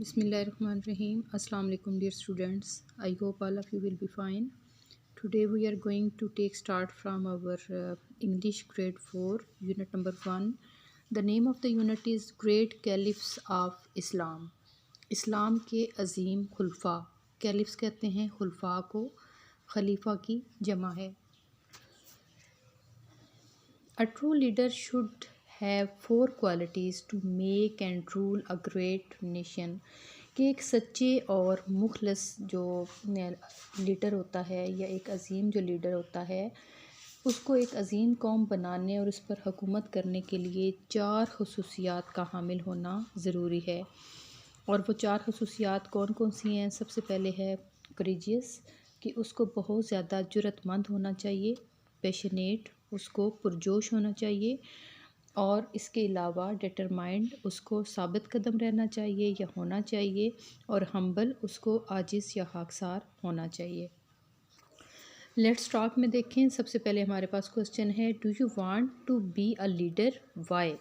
Bismillahirrahmanirrahim. Assalamu alaikum dear students. I hope all of you will be fine. Today we are going to take start from our English grade 4 unit number 1. The name of the unit is Great Caliphs of Islam. اسلام کے عظیم خلفاء. Caliphs کہتے ہیں خلفاء کو، خلیفہ کی جمع ہے. A true leader should have 4 qualities to make and rule a great nation. کہ ایک سچے اور مخلص جو لیڈر ہوتا ہے یا ایک عظیم جو لیڈر ہوتا ہے اس کو ایک عظیم قوم بنانے اور اس پر حکومت کرنے کے لیے 4 خصوصیات کا حامل ہونا ضروری ہے. اور وہ 4 خصوصیات کون کون سی ہیں؟ سب سے پہلے ہے کریجیس، کہ اس کو بہت زیادہ جرأت مند ہونا چاہیے. پیشنیٹ، اس کو پرجوش ہونا چاہیے. اور اس کے علاوہ ڈیٹرمائنڈ، اس کو ثابت قدم رہنا چاہیے یا ہونا چاہیے. اور ہمبل، اس کو عاجز یا خاکسار ہونا چاہیے. لیٹس ٹاک میں دیکھیں. سب سے پہلے ہمارے پاس کوسچن ہے do you want to be a leader, why?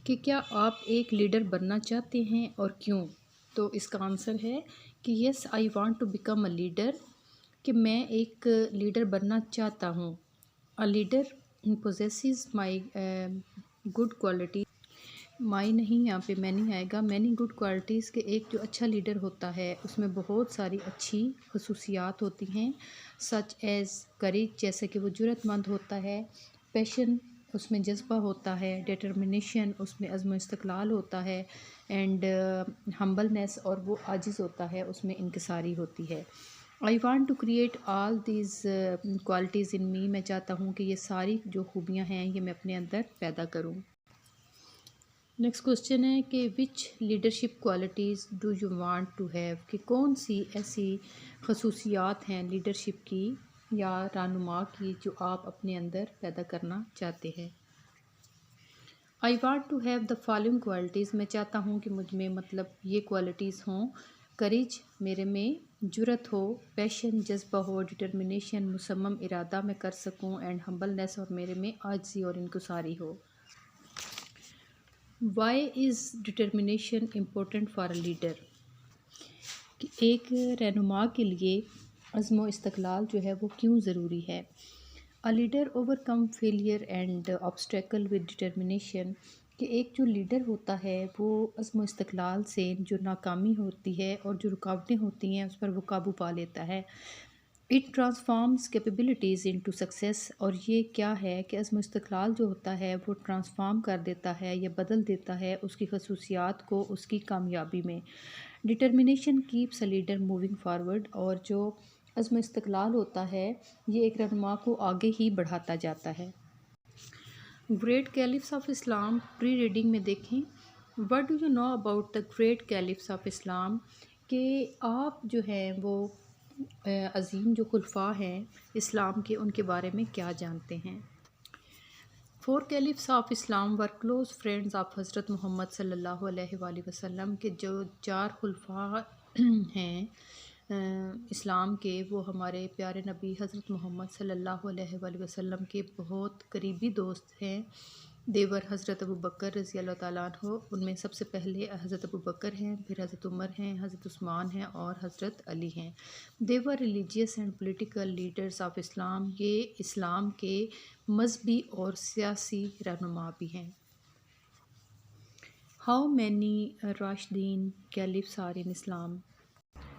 کہ کیا آپ ایک لیڈر بننا چاہتے ہیں اور کیوں؟ تو اس کا آنسر ہے کہ yes I want to become a leader, کہ میں ایک لیڈر بننا چاہتا ہوں. A leader possesses my good quality, my نہیں یہاں پہ مینی آئے گا، مینی گڈ کوالٹیز. کہ ایک جو اچھا لیڈر ہوتا ہے اس میں بہت ساری اچھی خصوصیات ہوتی ہیں. سچ ایز کریج، جیسے کہ وہ جرأت مند ہوتا ہے. پیشن، اس میں جذبہ ہوتا ہے. ڈیٹرمنیشن، اس میں عزم و استقلال ہوتا ہے. اینڈ ہمبلنیس، اور وہ عاجز ہوتا ہے، اس میں انکساری ہوتی ہے. I want to create all these qualities in me, میں چاہتا ہوں کہ یہ ساری جو خوبیاں ہیں یہ میں اپنے اندر پیدا کروں. نیکسٹ کوسچن ہے کہ which leadership qualities do you want to have, کہ کون سی ایسی خصوصیات ہیں لیڈرشپ کی یا رہنما کی جو آپ اپنے اندر پیدا کرنا چاہتے ہیں. I want to have the following qualities, میں چاہتا ہوں کہ مجھ میں مطلب یہ کوالٹیز ہوں. کریج، میرے میں جرأت ہو. پیشن، جذبہ ہو. ڈٹرمنیشن، مصمم ارادہ میں کر سکوں. اینڈ ہمبلنیس، اور میرے میں عاجزی اور انکساری ہو. Why is determination important for a leader, کہ ایک رہنما کے لیے عزم و استقلال جو ہے وہ کیوں ضروری ہے. A leader over come failure and obstacle with determination, کہ ایک جو لیڈر ہوتا ہے وہ عزم و استقلال سے جو ناکامی ہوتی ہے اور جو رکاوٹیں ہوتی ہیں اس پر وہ قابو پا لیتا ہے. It transforms capabilities into success, اور یہ کیا ہے کہ عزم و استقلال جو ہوتا ہے وہ ٹرانسفارم کر دیتا ہے یا بدل دیتا ہے اس کی خصوصیات کو اس کی کامیابی میں. Determination keeps a leader moving forward, اور جو عزم و استقلال ہوتا ہے یہ ایک رہنما کو آگے ہی بڑھاتا جاتا ہے. Great caliphs of Islam, pre reading میں دیکھیں what do you know about the great caliphs of Islam, کہ آپ جو ہیں وہ عظیم جو خلفاء ہیں اسلام کے ان کے بارے میں کیا جانتے ہیں. 4 caliphs of Islam were close friends of حضرت محمد صلی اللہ علیہ وآلہ وسلم، کے جو 4 خلفاء ہیں اسلام کے وہ ہمارے پیارے نبی حضرت محمد صلی اللہ علیہ وآلہ وسلم کے بہت قریبی دوست ہیں. دیور حضرت ابو بکر رضی اللہ تعالیٰ عنہ، ان میں سب سے پہلے حضرت ابو بکر ہیں، پھر حضرت عمر ہیں، حضرت عثمان ہیں اور حضرت علی ہیں. They were religious and political leaders of Islam, یہ اسلام کے مذہبی اور سیاسی رہنما بھی ہیں. How many Rashidin caliphs are in Islam,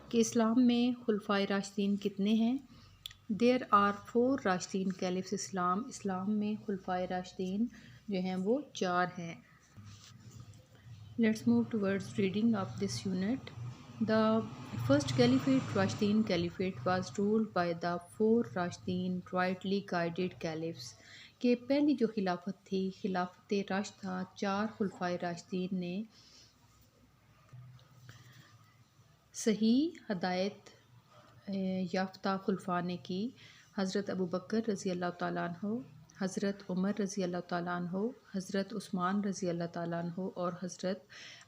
کہ اسلام میں خلفائے راشدین کتنے ہیں. دیر آر 4 راشدین کیلفس اسلام، اسلام میں خلفائے راشدین جو ہیں وہ 4 ہیں. Let's move towards reading of this unit. The first caliphate Rashidun caliphate was ruled by the 4 Rashidun rightly guided caliphs, کہ پہلی جو خلافت تھی خلافت راشدہ 4 خلفائے راشدین نے صحیح ہدایت یافتہ خلفاء نے کی. حضرت ابو بکر رضی اللہ تعالیٰ عنہ، حضرت عمر رضی اللہ تعالیٰ عنہ، حضرت عثمان رضی اللہ تعالیٰ عنہ اور حضرت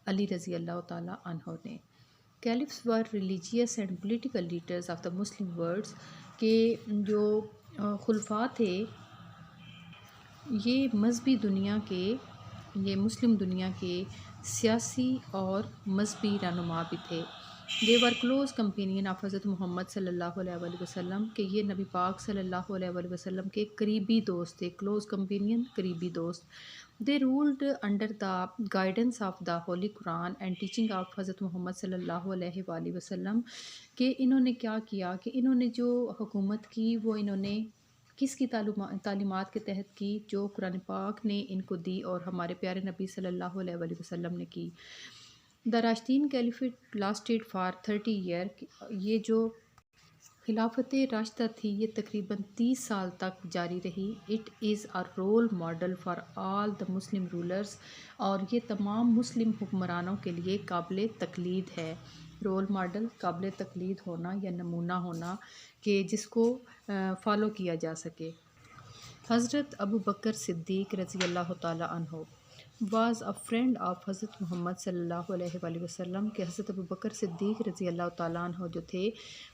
علی رضی اللہ تعالیٰ عنہ نے. Caliphs were religious and political leaders of the Muslim worlds, کہ جو خلفاء تھے یہ مذہبی دنیا کے، یہ مسلم دنیا کے سیاسی اور مذہبی رہنما بھی تھے۔ دے ور کلوز کمپینین آف حضرت محمد صلی اللہ علیہ وآلہ وسلم، کہ یہ نبی پاک صلی اللہ علیہ وآلہ وسلم کے قریبی دوست تھے۔ کلوز کمپینین، قریبی دوست۔ They ruled under the guidance of the holy Quran and teaching of حضرت محمد صلی اللہ علیہ وآلہ وسلم، کہ انہوں نے کیا کیا کہ انہوں نے جو حکومت کی وہ انہوں نے کس کی تعلیمات کے تحت کی؟ جو قرآن پاک نے ان کو دی اور ہمارے پیارے نبی صلی اللہ علیہ وآلہ وسلم نے کی۔ دا راشدین کیلیفیٹ لاسٹڈ فار 30 ایئر، یہ جو خلافت راشدہ تھی یہ تقریباً 30 سال تک جاری رہی۔ It is a role model for all the Muslim rulers, اور یہ تمام مسلم حکمرانوں کے لیے قابل تقلید ہے۔ رول ماڈل، قابل تقلید ہونا یا نمونہ ہونا کہ جس کو فالو کیا جا سکے۔ حضرت ابو بکر صدیق رضی اللہ تعالیٰ عنہ واز اے فرینڈ آف حضرت محمد صلی اللہ علیہ وآلہ وسلم، کہ حضرت ابو بکر صدیق رضی اللہ تعالیٰ عنہ جو تھے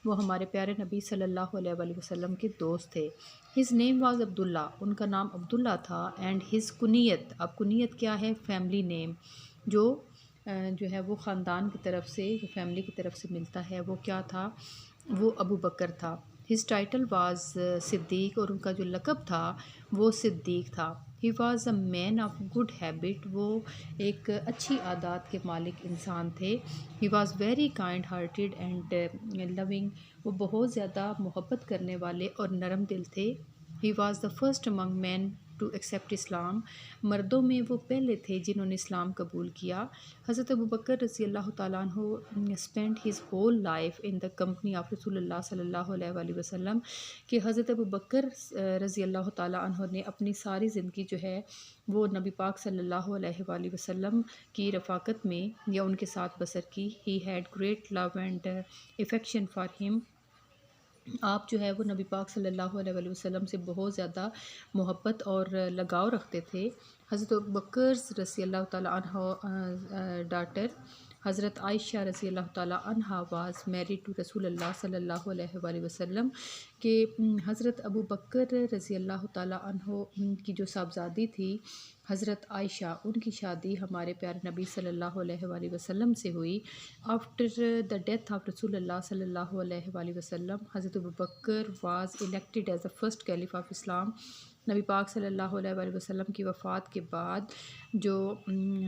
وہ ہمارے پیارے نبی صلی اللہ علیہ وآلہ وسلم کے دوست تھے۔ ہز نیم واز عبداللہ، ان کا نام عبداللہ تھا، اینڈ ہز کنیت، اب کنیت کیا ہے؟ فیملی نیم، جو ہے وہ خاندان کی طرف سے، جو فیملی کی طرف سے ملتا ہے، وہ کیا تھا؟ وہ ابو بکر تھا۔ ہز ٹائٹل واز صدیق، اور ان کا جو لقب تھا وہ صدیق تھا۔ He was a man of good habit, وہ ایک اچھی عادات کے مالک انسان تھے۔ He was very kind hearted and loving, وہ بہت زیادہ محبت کرنے والے اور نرم دل تھے۔ He was the first among men to accept Islam, مردوں میں وہ پہلے تھے جنہوں نے اسلام قبول کیا۔ حضرت ابو بکر رضی اللہ تعالیٰ عنہ spend his whole life in the company of رسول اللہ صلی اللہ علیہ وآلہ وسلم، کہ حضرت ابو بکر رضی اللہ تعالیٰ عنہ نے اپنی ساری زندگی جو ہے وہ نبی پاک صلی اللہ علیہ وآلہ وسلم کی رفاقت میں یا ان کے ساتھ بسر کی۔ He had great love and affection for him, آپ جو ہے وہ نبی پاک صلی اللہ علیہ وآلہ وسلم سے بہت زیادہ محبت اور لگاؤ رکھتے تھے۔ حضرت ابو بکر رضی اللہ تعالیٰ عنہ ڈاٹر حضرت عائشہ رضی اللہ تعالیٰ عنہ واز میریڈ ٹو رسول اللہ صلی اللہ علیہ وآلہ وسلم، کہ حضرت ابو بکر رضی اللہ تعالیٰ عنہ کی جو صاحبزادی تھی حضرت عائشہ، ان کی شادی ہمارے پیارے نبی صلی اللہ علیہ وآلہ وسلم سے ہوئی۔ آفٹر دا ڈیتھ آف رسول اللہ صلی اللہ علیہ وآلہ وسلم، Hazrat Abu Bakr was elected as the first caliph of Islam, نبی پاک صلی اللہ علیہ وآلہ وسلم کی وفات کے بعد جو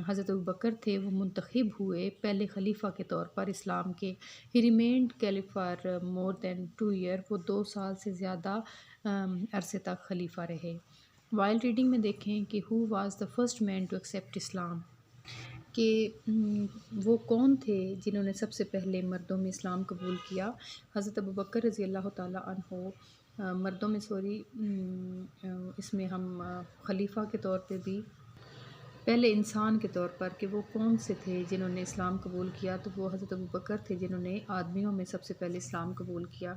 حضرت ابو بکر تھے وہ منتخب ہوئے پہلے خلیفہ کے طور پر اسلام کے۔ He remained caliph for more than 2 year, وہ 2 سال سے زیادہ عرصے تک خلیفہ رہے۔ وائل ریڈنگ میں دیکھیں کہ who was the first man to accept Islam, کہ وہ کون تھے جنہوں نے سب سے پہلے مردوں میں اسلام قبول کیا؟ حضرت ابو بکر رضی اللہ تعالیٰ عنہ مردوں میں اس میں ہم خلیفہ کے طور پہ بھی پہلے انسان کے طور پر کہ وہ کون سے تھے جنہوں نے اسلام قبول کیا، تو وہ حضرت ابو بکر تھے جنہوں نے آدمیوں میں سب سے پہلے اسلام قبول کیا۔